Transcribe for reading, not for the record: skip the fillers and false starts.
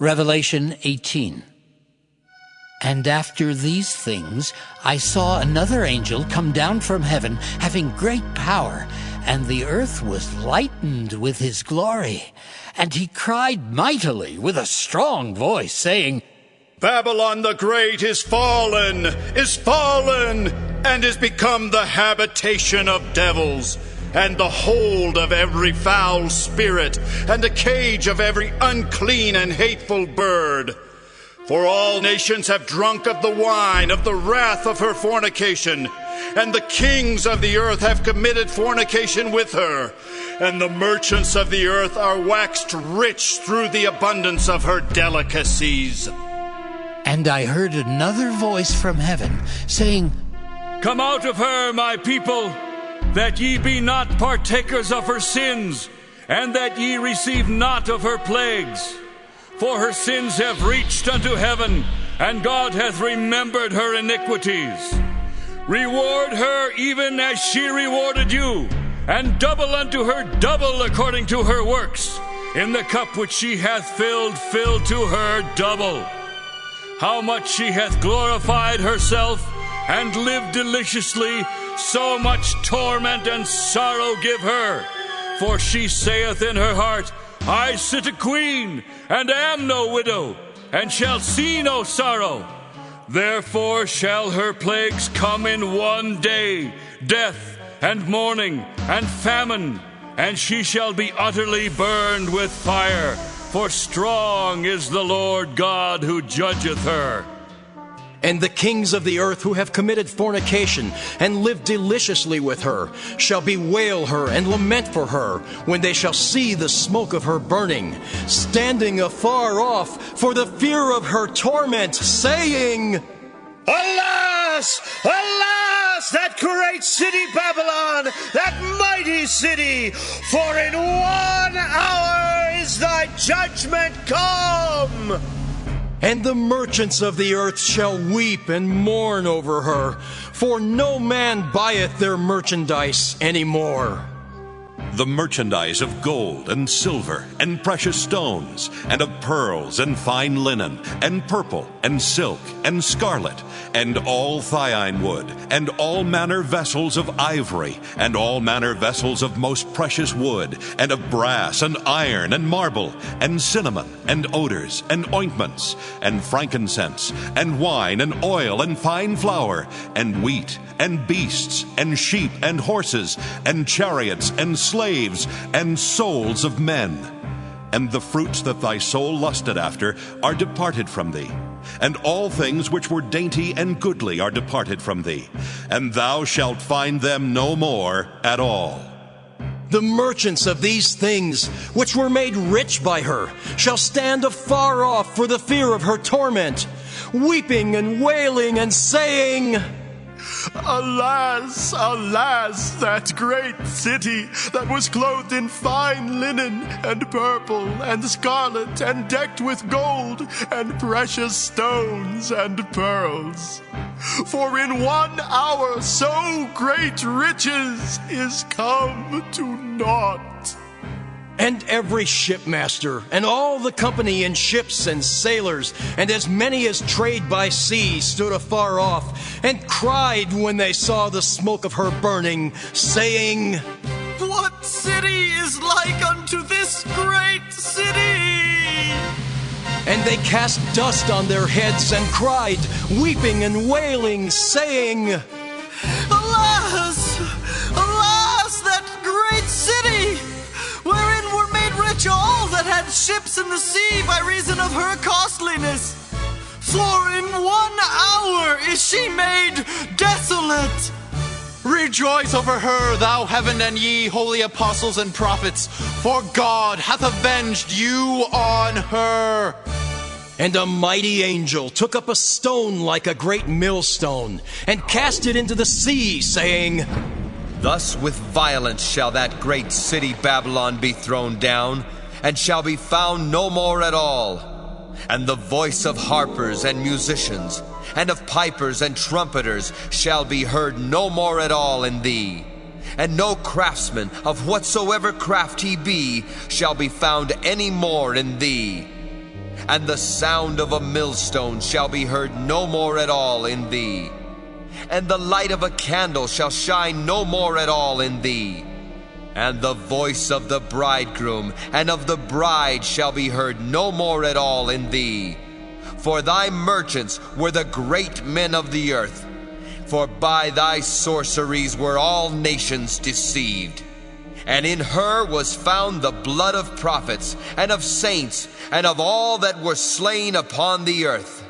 Revelation 18. And after these things, I saw another angel come down from heaven, having great power, and the earth was lightened with his glory. And he cried mightily with a strong voice, saying, Babylon the Great is fallen, and is become the habitation of devils, and the hold of every foul spirit, and the cage of every unclean and hateful bird. For all nations have drunk of the wine of the wrath of her fornication, and the kings of the earth have committed fornication with her, and the merchants of the earth are waxed rich through the abundance of her delicacies. And I heard another voice from heaven, saying, Come out of her, my people, that ye be not partakers of her sins, and that ye receive not of her plagues. For her sins have reached unto heaven, and God hath remembered her iniquities. Reward her even as she rewarded you, and double unto her double according to her works. In the cup which she hath filled, fill to her double. How much she hath glorified herself, and lived deliciously, so much torment and sorrow give her. For she saith in her heart, I sit a queen, and am no widow, and shall see no sorrow. Therefore shall her plagues come in one day, death, and mourning, and famine, and she shall be utterly burned with fire. For strong is the Lord God who judgeth her. And the kings of the earth who have committed fornication and lived deliciously with her shall bewail her and lament for her when they shall see the smoke of her burning, standing afar off for the fear of her torment, saying, Alas! Alas! That great city Babylon, that mighty city! For in 1 hour is thy judgment come! And the merchants of the earth shall weep and mourn over her, for no man buyeth their merchandise any more. The merchandise of gold and silver and precious stones, and of pearls and fine linen, and purple and silk and scarlet, and all thine wood, and all manner vessels of ivory, and all manner vessels of most precious wood, and of brass and iron and marble, and cinnamon and odors and ointments, and frankincense, and wine and oil and fine flour, and wheat, and beasts, and sheep, and horses, and chariots, and slaves, and souls of men. And the fruits that thy soul lusted after are departed from thee, and all things which were dainty and goodly are departed from thee, and thou shalt find them no more at all. The merchants of these things, which were made rich by her, shall stand afar off for the fear of her torment, weeping and wailing and saying, Alas, alas, that great city that was clothed in fine linen and purple and scarlet and decked with gold and precious stones and pearls. For in 1 hour so great riches is come to naught. And every shipmaster, and all the company in ships and sailors, and as many as trade by sea, stood afar off, and cried when they saw the smoke of her burning, saying, What city is like unto this great city? And they cast dust on their heads and cried, weeping and wailing, saying, Alas, alas, that great city, wherein were made rich all that had ships in the sea by reason of her costliness. For in 1 hour is she made desolate. Rejoice over her, thou heaven, and ye holy apostles and prophets, for God hath avenged you on her. And a mighty angel took up a stone like a great millstone, and cast it into the sea, saying, Thus with violence shall that great city Babylon be thrown down, and shall be found no more at all. And the voice of harpers and musicians, and of pipers and trumpeters shall be heard no more at all in thee. And no craftsman of whatsoever craft he be shall be found any more in thee. and the sound of a millstone shall be heard no more at all in thee. And the light of a candle shall shine no more at all in thee. And the voice of the bridegroom and of the bride shall be heard no more at all in thee. For thy merchants were the great men of the earth. For by thy sorceries were all nations deceived. And in her was found the blood of prophets, and of saints, and of all that were slain upon the earth,